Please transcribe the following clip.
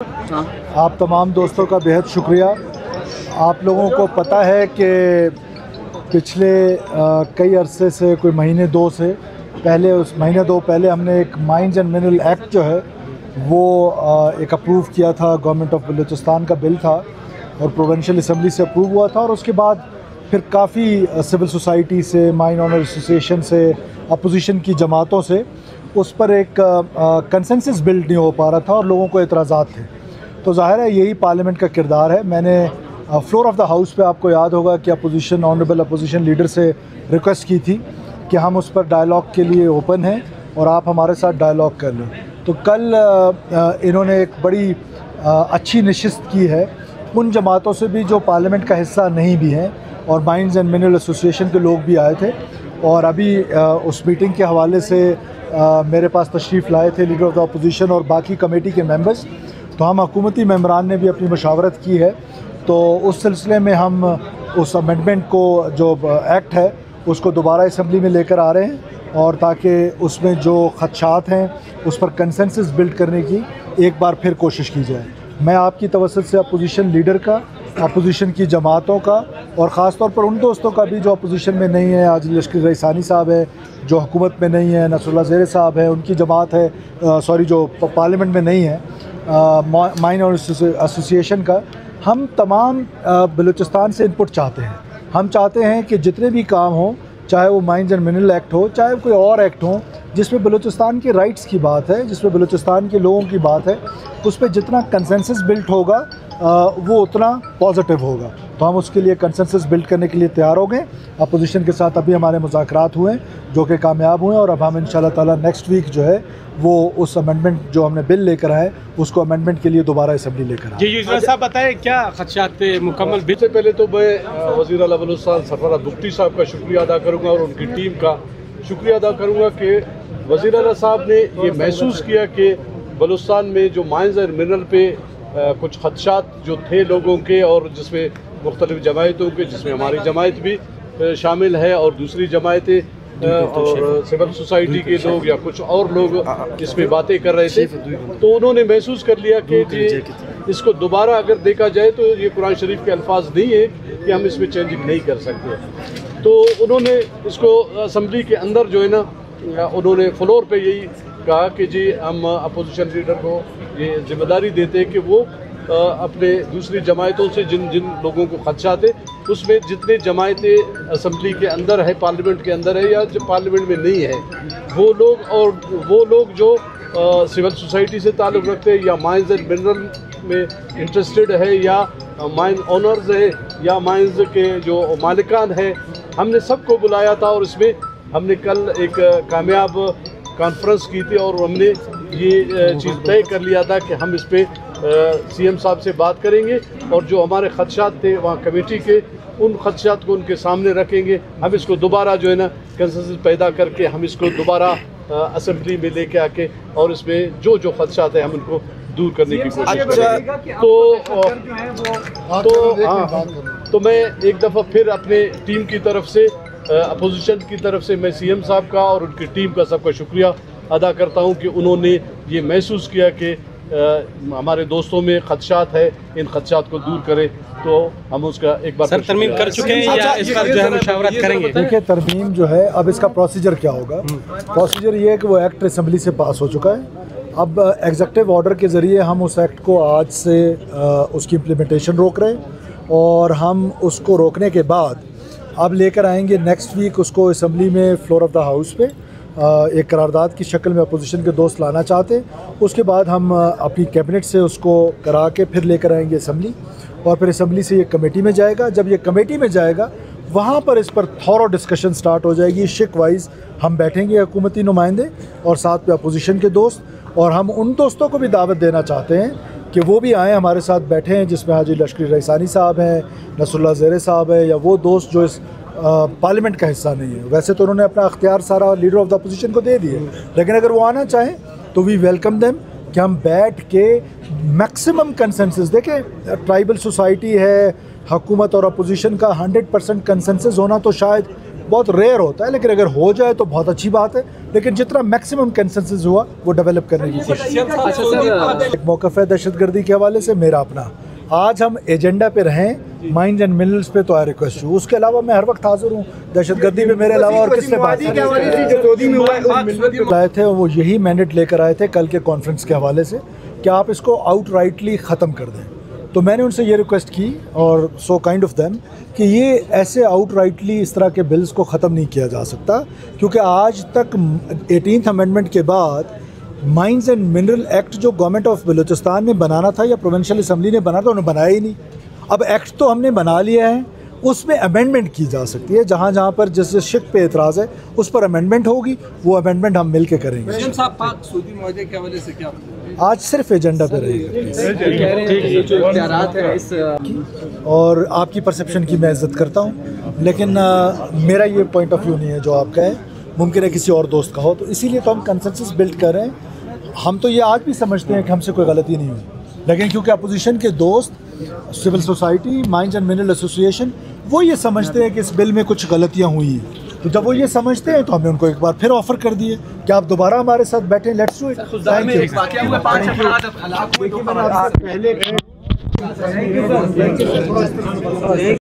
आप तमाम दोस्तों का बेहद शुक्रिया। आप लोगों को पता है कि पिछले कई अरसे से कोई महीने दो पहले हमने एक माइंस एंड मिनरल एक्ट जो है वो एक अप्रूव किया था। गवर्नमेंट ऑफ बलूचिस्तान का बिल था और प्रोविंशियल असम्बली से अप्रूव हुआ था और उसके बाद फिर काफ़ी सिविल सोसाइटी से, माइन ऑनर एसोसिएशन से, अपोजिशन की जमातों से उस पर एक कंसेंसस बिल्ड नहीं हो पा रहा था और लोगों को एतराज़ात थे। तो ज़ाहिर है यही पार्लियामेंट का किरदार है। मैंने फ्लोर ऑफ द हाउस पे, आपको याद होगा कि ऑनरेबल अपोजिशन लीडर से रिक्वेस्ट की थी कि हम उस पर डायलॉग के लिए ओपन हैं और आप हमारे साथ डायलॉग कर लें। तो कल इन्होंने एक बड़ी अच्छी नशिस्त की है उन जमातों से भी जो पार्लियामेंट का हिस्सा नहीं भी हैं, और माइंस एंड मिनरल एसोसिएशन के लोग भी आए थे और अभी उस मीटिंग के हवाले से मेरे पास तशरीफ़ लाए थे लीडर ऑफ द अपोजिशन और बाकी कमेटी के मेंबर्स। तो हम हुकूमती मेंबरान ने भी अपनी मशावरत की है। तो उस सिलसिले में हम उस अमेंडमेंट को, जो एक्ट है, उसको दोबारा असम्बली में लेकर आ रहे हैं और ताकि उसमें जो खदशात हैं उस पर कंसेंसस बिल्ड करने की एक बार फिर कोशिश की जाए। मैं आपकी तवज्जो से अपोजिशन लीडर का, अपोजिशन की जमातों का और ख़ास तौर पर उन दोस्तों का भी जो अपोजिशन में नहीं है, आज लश्कर रईसानी साहब है जो हुकूमत में नहीं है, नसरुल्लाह ज़ेरे साहब है उनकी जमात है, जो पार्लियामेंट में नहीं है, माइन और एसोसिएशन का, हम तमाम बलूचिस्तान से इनपुट चाहते हैं। हम चाहते हैं कि जितने भी काम हों, चाहे वो माइंस एंड मिनरल एक्ट हो, चाहे कोई और एक्ट हो जिसमें बलूचिस्तान के राइट्स की बात है, जिसमें बलूचिस्तान के लोगों की बात है, उस पर जितना कंसेंसस बिल्ड होगा वो उतना पॉजिटिव होगा। तो हम उसके लिए कंसेंसस बिल्ड करने के लिए तैयार हो गए। अपोजिशन के साथ अभी हमारे मुज़ाकरात हुए जो कि कामयाब हुए और अब हम इंशाल्लाह ताला नेक्स्ट वीक जो है वो उस अमेंडमेंट जो हमने बिल लेकर आए उसको अमेंडमेंट के लिए दोबारा असम्बली लेकर आए। जी साहब बताएं क्या खदशात थे मुकम्मल। इससे पहले तो मैं वज़ीर आला बलूचिस्तान सरफराज बुख्ती साहब का शुक्रिया अदा करूँगा और उनकी टीम का शुक्रिया अदा करूँगा कि वज़ीर आला साहब ने ये महसूस किया कि बलूचिस्तान में जो माइंस एंड मिनरल पे कुछ खदशात जो थे लोगों के, और जिसमें मुख्तलिफ जमायतों के, जिसमें हमारी जमायत भी शामिल है और दूसरी जमायतें और सिविल सोसाइटी के लोग या कुछ और लोग इसमें बातें कर रहे थे, तो उन्होंने महसूस कर लिया कि जी इसको दोबारा अगर देखा जाए तो ये कुरान शरीफ के अल्फाज नहीं है कि हम इसमें चेंजिंग नहीं कर सकते। तो उन्होंने इसको असम्बली के अंदर जो है ना, उन्होंने फ्लोर पे यही कहा कि जी हम अपोजिशन लीडर को ये जिम्मेदारी देते हैं कि वो अपने दूसरी जमायतों से जिन जिन लोगों को खदशा थे, उसमें जितने जमायतें असम्बली के अंदर है, पार्लियामेंट के अंदर है या जो पार्लियामेंट में नहीं है, वो लोग जो सिविल सोसाइटी से ताल्लुक़ रखते हैं या माइंस एंड मिनरल में इंटरेस्टेड है या माइन ऑनर्स है या माइंस के जो मालिकान है, हमने सबको बुलाया था और इसमें हमने कल एक कामयाब कॉन्फ्रेंस की थी और हमने ये चीज़ तय कर लिया था कि हम इस पर सीएम साहब से बात करेंगे और जो हमारे खदशात थे वहाँ कमेटी के, उन खदशात को उनके सामने रखेंगे। हम इसको दोबारा जो है ना कंसेंसस पैदा करके हम इसको दोबारा असम्बली में लेके आके और इसमें जो जो खदशात है हम उनको दूर करने की कोशिश करेंगे। तो मैं एक दफ़ा फिर अपने टीम की तरफ से, अपोजिशन की तरफ से, मैं सीएम साहब का और उनकी टीम का सबका शुक्रिया अदा करता हूं कि उन्होंने ये महसूस किया कि हमारे दोस्तों में खदशात है, इन खदशात को दूर करें। तो हम उसका एक बार तरमीम कर चुके हैं या इस पर जो है मुशावरत करेंगे। देखिए, तरमीम जो है अब इसका प्रोसीजर क्या होगा। प्रोसीजर ये है कि वो एक्ट असम्बली से पास हो चुका है। अब एग्जीक्यूटिव ऑर्डर के ज़रिए हम उस एक्ट को आज से उसकी इम्प्लीमेंटेशन रोक रहे हैं और हम उसको रोकने के बाद अब लेकर आएंगे नेक्स्ट वीक उसको असम्बली में फ्लोर ऑफ द हाउस पे एक करारदाद की शक्ल में अपोजिशन के दोस्त लाना चाहते। उसके बाद हम अपनी कैबिनेट से उसको करा के फिर लेकर आएंगे असम्बली और फिर असम्बली से ये कमेटी में जाएगा। जब ये कमेटी में जाएगा वहाँ पर इस पर थॉरो डिस्कशन स्टार्ट हो जाएगी। शिक वाइज हम बैठेंगे हुकूमती नुमाइंदे और साथ पे अपोजिशन के दोस्त, और हम उन दोस्तों को भी दावत देना चाहते हैं कि वो भी आएँ, हमारे साथ बैठे हैं, जिसमें हाजी लश्कर रईसानी साहब हैं, नसरुल्लाह ज़ेरे साहब है, या वो दोस्त जो इस पार्लियामेंट का हिस्सा नहीं है। वैसे तो उन्होंने अपना अख्तियार सारा लीडर ऑफ द अपोजिशन को दे दिए, लेकिन अगर वो आना चाहें तो वी वेलकम देम कि हम बैठ के मैक्सिमम कंसेंसस, देखें ट्राइबल सोसाइटी है, हुकूमत और अपोजिशन का 100% कंसेंसस होना तो शायद बहुत रेयर होता है, लेकिन अगर हो जाए तो बहुत अच्छी बात है। लेकिन जितना मैक्सिमम कंसेंसस हुआ वो डेवलप करने की कोशिश। एक मौक़िफ़ है दहशतगर्दी के हवाले से मेरा अपना, आज हम एजेंडा पे रहें माइंस एंड मिनरल्स पे तो आई रिक्वेस्ट यू, उसके अलावा मैं हर वक्त हाजिर हूँ। दहशतगर्दी पे मेरे अलावा और किसने बात आए थे, वो यही मैंडेट लेकर आए थे कल के कॉन्फ्रेंस के हवाले से कि आप इसको आउटराइटली ख़त्म कर दें। तो मैंने उनसे ये रिक्वेस्ट की और सो काइंड ऑफ देम कि ये ऐसे आउटराइटली इस तरह के बिल्स को ख़त्म नहीं किया जा सकता, क्योंकि आज तक 18th अमेंडमेंट के बाद माइंस एंड मिनरल एक्ट जो गवर्नमेंट ऑफ बलूचिस्तान ने बनाना था या प्रोविंशियल असम्बली ने बनाना था, उन्होंने बनाया ही नहीं। अब एक्ट तो हमने बना लिया है, उसमें अमेंडमेंट की जा सकती है। जहाँ जहाँ पर जिस शिक पे एतराज़ है उस पर अमेंडमेंट होगी, वो अमेंडमेंट हम मिल के करेंगे। आज सिर्फ एजेंडा पे रहेगी और आपकी परसेप्शन की मैं इज़्ज़त करता हूँ, लेकिन मेरा ये पॉइंट ऑफ व्यू नहीं है जो आपका है। मुमकिन है किसी और दोस्त का हो, तो इसीलिए तो हम कंसेंसस बिल्ड कर रहे हैं। हम तो ये आज भी समझते हैं कि हमसे कोई गलती नहीं हुई, लेकिन क्योंकि अपोजिशन के दोस्त, civil society, mines and mineral association, वो ये समझते हैं कि इस बिल में कुछ गलतियाँ हुई हैं। तो जब वो ये समझते हैं तो हमने उनको एक बार फिर ऑफ़र कर दिए कि आप दोबारा हमारे साथ बैठें, लेट्स डू इट।